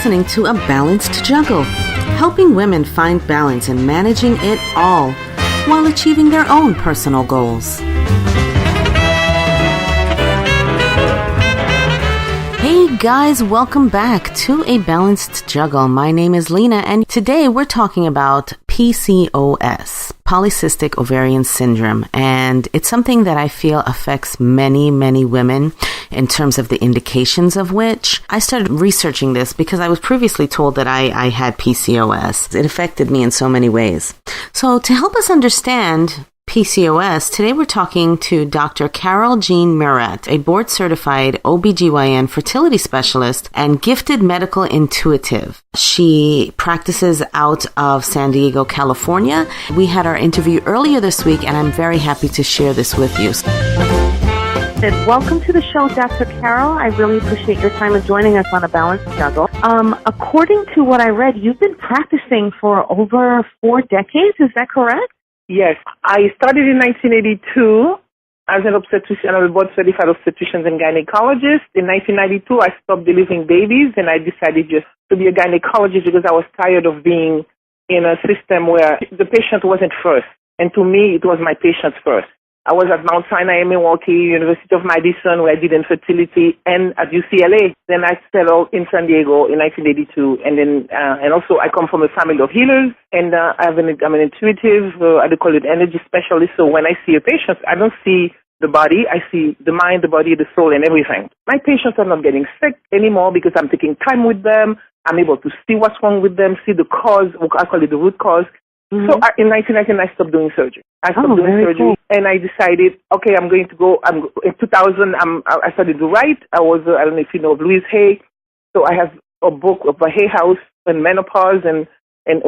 listening to A Balanced Juggle, helping women find balance in managing it all while achieving their own personal goals. Hey guys, welcome back to A Balanced Juggle. My name is Lena, and today we're talking about PCOS, polycystic ovarian syndrome, and it's something that I feel affects many women in terms of the indications of which. I started researching this because I was previously told that I had PCOS. It affected me in so many ways. So to help us understand PCOS, today we're talking to Dr. Carolle Jean Murat, a board-certified OB-GYN fertility specialist and gifted medical intuitive. She practices out of San Diego, California. We had our interview earlier this week, and I'm very happy to share this with you. Welcome to the show, Dr. Carolle. I really appreciate your time and joining us on A Balanced Juggle. According to what I read, you've been practicing for over 4 decades. Is that correct? Yes. I started in 1982 as an obstetrician, a board-certified obstetrician and gynecologist. In 1992, I stopped delivering babies, and I decided just to be a gynecologist because I was tired of being in a system where the patient wasn't first. And to me, it was my patient first. I was at Mount Sinai in Milwaukee, University of Madison, where I did infertility, and at UCLA. Then I settled in San Diego in 1982. And then, and also I come from a family of healers, and I'm an intuitive, I call it energy specialist. So when I see a patient, I don't see the body, I see the mind, the body, the soul, and everything. My patients are not getting sick anymore because I'm taking time with them. I'm able to see what's wrong with them, see the cause, I call it the root cause. Mm-hmm. So in 1999, I stopped doing surgery. I stopped doing surgery, and I decided, okay, I'm going to go. In 2000, I started to write. I don't know if you know of Louise Hay. So I have a book of a Hay House and menopause and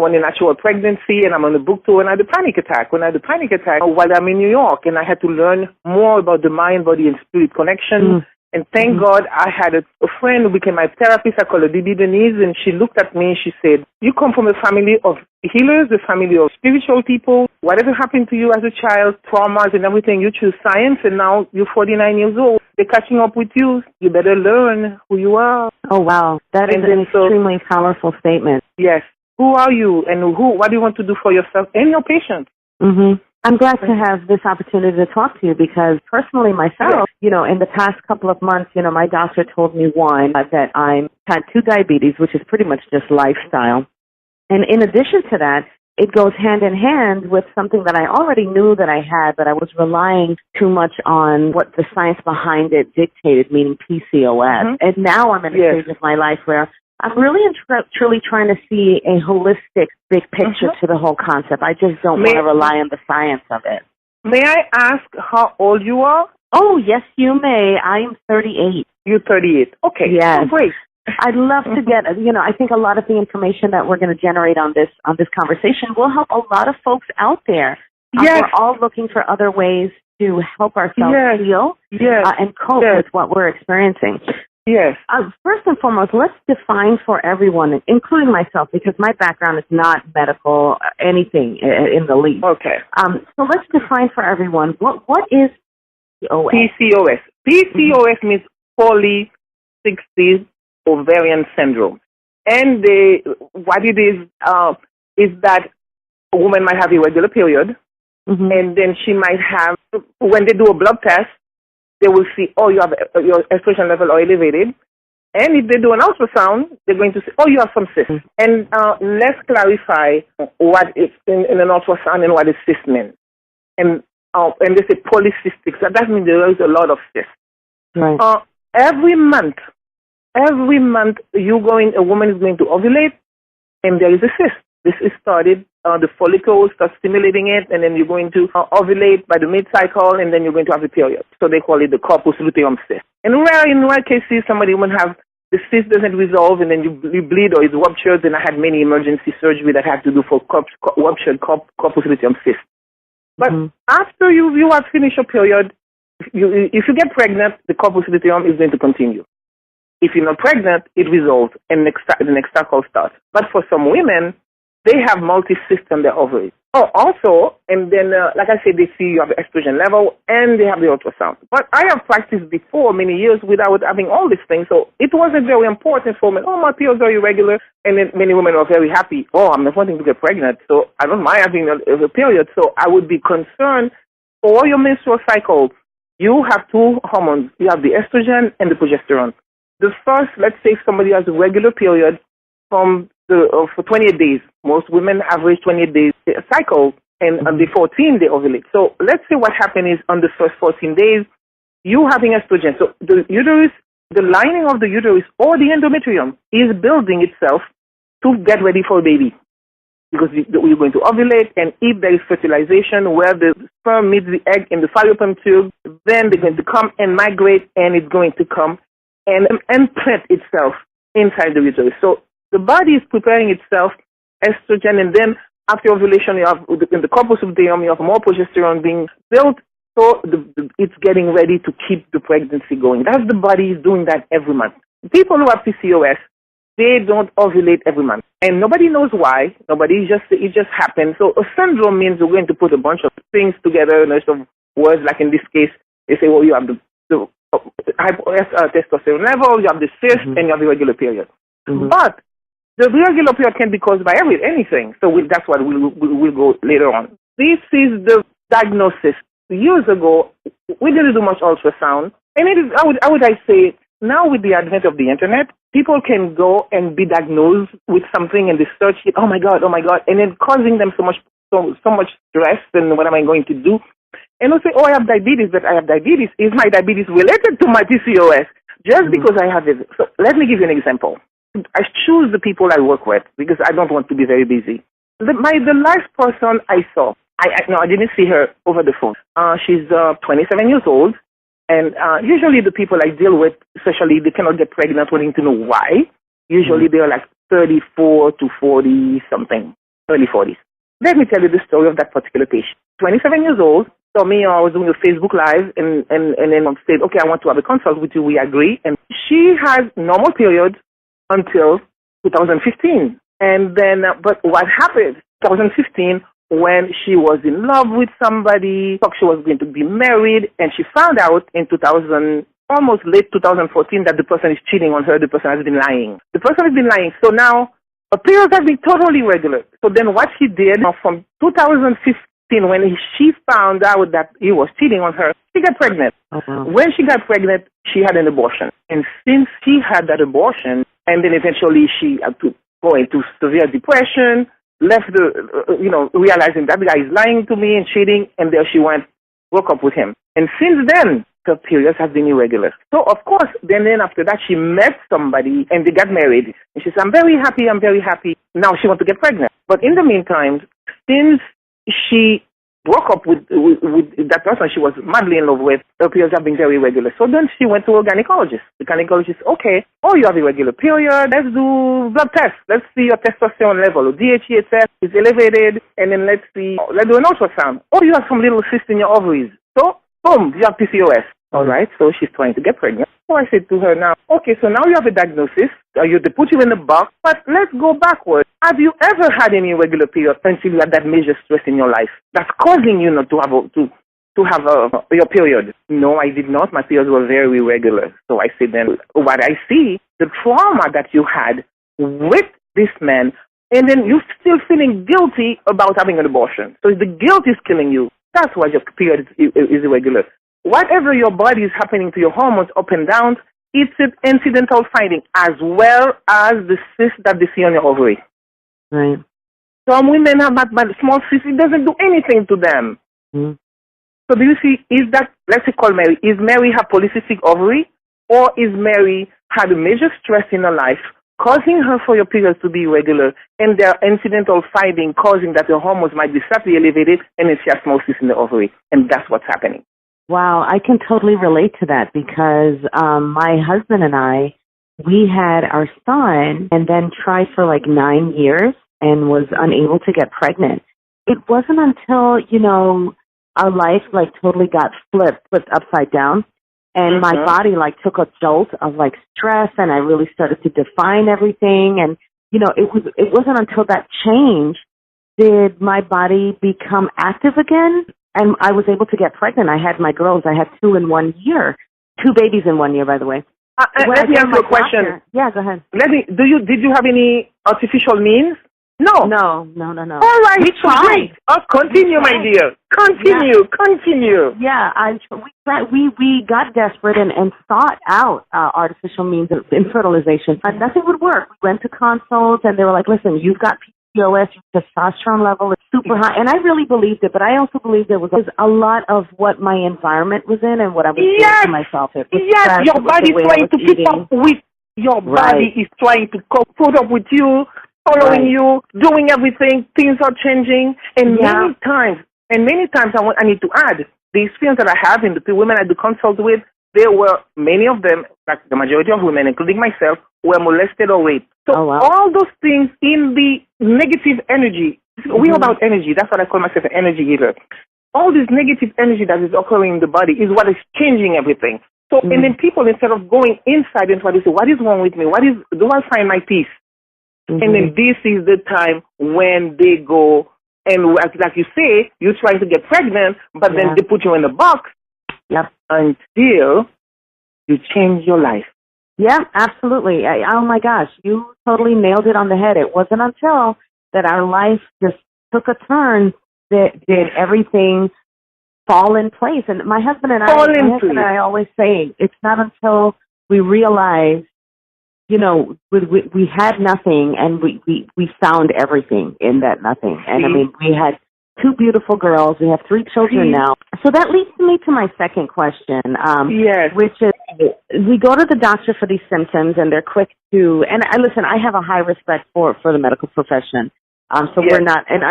when in natural pregnancy, and I'm on a book tour. And I had a panic attack. When I had a panic attack while I'm in New York, and I had to learn more about the mind, body, and spirit connection. And thank God I had a friend who became my therapist. I call her Didi Denise, and she looked at me and she said, you come from a family of healers, a family of spiritual people. Whatever happened to you as a child, traumas and everything, you choose science, and now you're 49 years old. They're catching up with you. You better learn who you are. Oh, wow. That is an extremely powerful statement. Yes. Who are you, and what do you want to do for yourself and your patients? Mm-hmm. I'm glad to have this opportunity to talk to you because personally myself, in the past couple of months, my doctor told me, one, that I had 2 diabetes, which is pretty much just lifestyle. And in addition to that, it goes hand in hand with something that I already knew that I had, but I was relying too much on what the science behind it dictated, meaning PCOS. And now I'm in a stage of my life where I'm really truly trying to see a holistic, big picture to the whole concept. I just don't want to rely on the science of it. May I ask how old you are? Oh, yes, you may. I am 38. You're 38. Okay. Yes. Oh, great. I'd love to get, I think a lot of the information that we're going to generate on this conversation will help a lot of folks out there. Yes. We're all looking for other ways to help ourselves heal and cope with what we're experiencing. Yes. First and foremost, let's define for everyone, including myself, because my background is not medical, anything in the least. Okay. So let's define for everyone, what is PCOS? PCOS. PCOS means polycystic ovarian syndrome. And what it is that a woman might have irregular period, and then she might have, when they do a blood test, they will see, you have your estrogen level are elevated. And if they do an ultrasound, they're going to say, you have some cysts. And let's clarify what is in an ultrasound and what is cyst means. And they say polycystic. So that means there is a lot of cysts. Right. Every month, a woman is going to ovulate, and there is a cyst. This is started, the follicle starts stimulating it, and then you're going to ovulate by the mid-cycle, and then you're going to have a period. So they call it the corpus luteum cyst. And in rare cases, somebody will have the cyst doesn't resolve, and then you bleed or it's ruptured, and I had many emergency surgery that I had to do for ruptured corpus luteum cyst. But after you have finished your period, if you get pregnant, the corpus luteum is going to continue. If you're not pregnant, it resolves, and the next cycle starts. But for some women, they have multi-cysts on their ovaries. Oh, also, and then, like I said, they see you have the estrogen level and they have the ultrasound. But I have practiced before many years without having all these things, so it wasn't very important for me. Oh, my periods are irregular, and then many women are very happy. Oh, I'm not wanting to get pregnant, so I don't mind having a period. So I would be concerned for your menstrual cycle. You have two hormones. You have the estrogen and the progesterone. The first, let's say somebody has a regular period for 28 days. Most women average 28 days cycle, and on the 14 they ovulate. So let's say what happened is on the first 14 days, you having estrogen. So the uterus, the lining of the uterus or the endometrium is building itself to get ready for a baby. Because you're going to ovulate, and if there is fertilization where the sperm meets the egg in the fallopian tube, then they're going to come and migrate, and it's going to come and implant itself inside the uterus. So the body is preparing itself, estrogen, and then after ovulation, you have in the corpus luteum, you have more progesterone being built, so it's getting ready to keep the pregnancy going. That's the body is doing that every month. People who have PCOS, they don't ovulate every month, and nobody knows why. It just happens. So a syndrome means we're going to put a bunch of things together, and of words, like in this case, they say, well, you have the testosterone level, you have the cyst, and you have the irregular period. But the irregular period can be caused by anything. So that's what we'll go later on. This is the diagnosis. Years ago, we didn't do much ultrasound, and it is, how would I say, now with the advent of the internet, people can go and be diagnosed with something and they search it, oh my God, and then causing them so much stress, and what am I going to do? And they'll say, oh, I have diabetes, but I have diabetes. Is my diabetes related to my PCOS? Just because I have it. So let me give you an example. I choose the people I work with because I don't want to be very busy. The last person I saw, I didn't see her over the phone. She's 27 years old. And usually the people I deal with, especially, they cannot get pregnant wanting to know why. Usually they're like 34 to 40 something, early 40s. Let me tell you the story of that particular patient. 27 years old, told me I was doing a Facebook Live and then said, okay, I want to have a consult with you. We agree. And she has normal periods until 2015. And then, but what happened? 2015, when she was in love with somebody, thought she was going to be married, and she found out in almost late 2014 that the person is cheating on her, the person has been lying. The person has been lying. So now, her periods have been totally regular. So then what she did, from 2015, when she found out that he was cheating on her, she got pregnant. When she got pregnant, she had an abortion. And since she had that abortion, and then eventually she had to go into severe depression, left realizing that the guy is lying to me and cheating, and there she went, broke up with him. And since then, her periods have been irregular. So, of course, then after that, she met somebody, and they got married. And she said, I'm very happy. Now she wants to get pregnant. But in the meantime, since she broke up with that person she was madly in love with, her periods have been very irregular. So then she went to a gynecologist. The gynecologist, okay, you have irregular period, let's do blood tests. Let's see your testosterone level. DHEA test is elevated, and then let's do an ultrasound. You have some little cyst in your ovaries. So, boom, you have PCOS. All right, so she's trying to get pregnant. So I said to her now, okay, so now you have a diagnosis. They put you in the box, but let's go backwards. Have you ever had any irregular period until you had that major stress in your life that's causing you not to have your period? No, I did not. My periods were very irregular. So I said then, what I see, the trauma that you had with this man, and then you're still feeling guilty about having an abortion. So the guilt is killing you. That's why your period is irregular. Whatever your body is happening to your hormones up and down, it's an incidental finding, as well as the cyst that they see on your ovary. Right. Some women have that small cyst, it doesn't do anything to them. So do you see, let's call Mary, is Mary her polycystic ovary, or is Mary had a major stress in her life, causing her for your periods to be irregular, and their incidental finding causing that her hormones might be slightly elevated, and then she has small cyst in the ovary, and that's what's happening. Wow, I can totally relate to that because my husband and I, we had our son and then tried for like 9 years and was unable to get pregnant. It wasn't until, our life like totally got flipped upside down, and my body like took a jolt of like stress, and I really started to define everything, and it wasn't until that change did my body become active again, and I was able to get pregnant. I had my girls. I had 2 in 1 year, 2 babies in 1 year, by the way. Let me ask you a question. Yeah, go ahead. Did you have any artificial means? No. No. All right. We tried. Continue, my dear. Continue. Yeah, we got desperate and sought out artificial means of fertilization. Nothing would work. We went to consults, and they were like, listen, you've got PCOS, your testosterone level is super high. And I really believed it, but I also believed there was a lot of what my environment was in and what I was doing to myself. It was your body is trying to keep up with your body is trying to put up with you, following you, doing everything. Things are changing, and many times, I need to add, the experience that I have in the women I do consult with, there were many of them, like the majority of women, including myself, were molested or raped. So all those things in the negative energy, we're about energy. That's what I call myself, an energy healer. All this negative energy that is occurring in the body is what is changing everything. So, and then people, instead of going inside into what they say, what is wrong with me? Do I find my peace? And then this is the time when they go, and like you say, you're trying to get pregnant, but then they put you in a box until you change your life. Yeah, absolutely. Oh my gosh, you totally nailed it on the head. It wasn't until that our life just took a turn that did everything fall in place. And my husband and I always say, it's not until we realize, we had nothing, and we found everything in that nothing. And I mean, we had 2 beautiful girls. We have 3 children now. So that leads me to my second question, which is, we go to the doctor for these symptoms, and they're quick to, and I have a high respect for the medical profession. So we're not in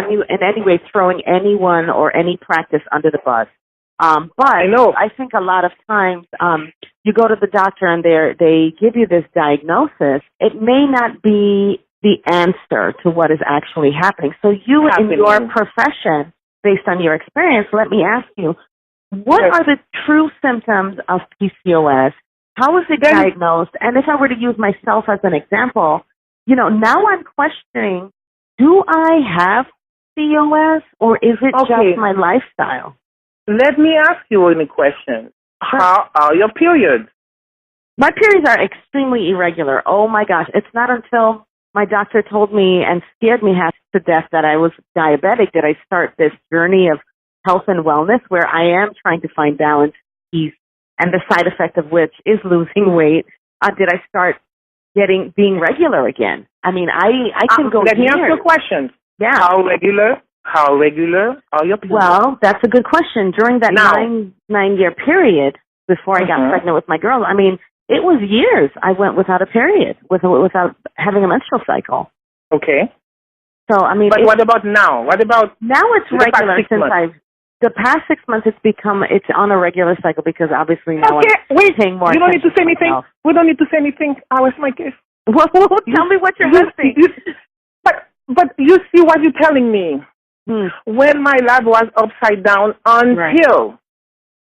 any way throwing anyone or any practice under the bus. But I think a lot of times you go to the doctor and they give you this diagnosis. It may not be the answer to what is actually happening. So in your profession, based on your experience, let me ask you, what are the true symptoms of PCOS? How is it diagnosed? And if I were to use myself as an example, now I'm questioning, do I have PCOS, or is it just my lifestyle? Let me ask you a question. How are your periods? My periods are extremely irregular. Oh, my gosh. It's not until my doctor told me and scared me half to death that I was diabetic that I start this journey of health and wellness where I am trying to find balance, peace, and the side effect of which is losing weight. Did I start being regular again? I mean, I can go Let me ask you a question. Yeah. How regular are your periods? Well, that's a good question. During that 9-year period before I got pregnant with my girl, I mean, it was years I went without a period, without having a menstrual cycle. Okay. So, I mean... But what about now? Now it's regular since the past 6 months it's on a regular cycle because obviously now I'm paying more attention. You don't need to say anything. We don't need to say anything. How is my case? Well, tell me what you're listening. But you see what you're telling me. When my lab was upside down until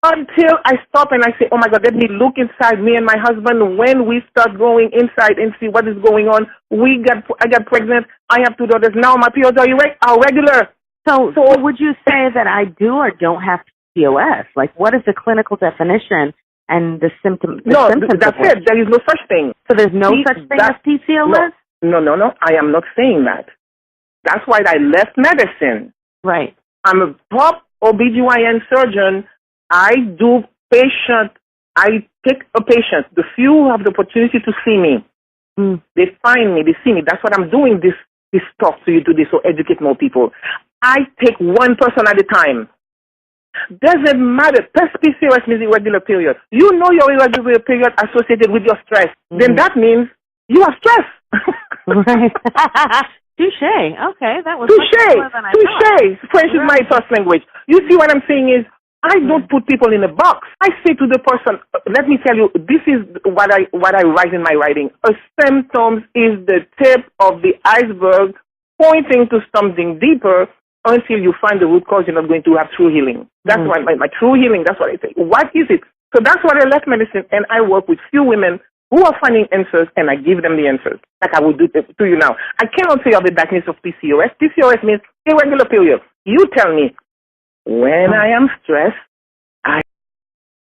I stop and I say, oh my God, let me look inside me and my husband. When we start going inside and see what is going on, I got pregnant. I have 2 daughters. Now my periods are regular. So would you say that I do or don't have PCOS? Like, what is the clinical definition and the symptoms? No, that's it. There is no such thing. So there's no such thing as PCOS? No. I am not saying that. That's why I left medicine. Right. I'm a top OB-GYN surgeon. I take a patient. The few who have the opportunity to see me, they find me, they see me. That's what I'm doing, this talk to you today, so educate more people. I take one person at a time. Doesn't matter. PCOS means irregular period. You know your irregular period associated with your stress. Then that means you are stressed. Right. Touché. Okay, that was touché. French is my first language. You see what I'm saying is, I don't put people in a box. I say to the person, let me tell you, this is what I write in my writing. A symptom is the tip of the iceberg pointing to something deeper. Until you find the root cause, you're not going to have true healing. That's why my true healing, that's what I say. What is it? So that's why I left medicine, and I work with few women who are finding answers, and I give them the answers, like I will do to you now. I cannot say you have a diagnosis of PCOS. PCOS means irregular period. You tell me, when I am stressed, I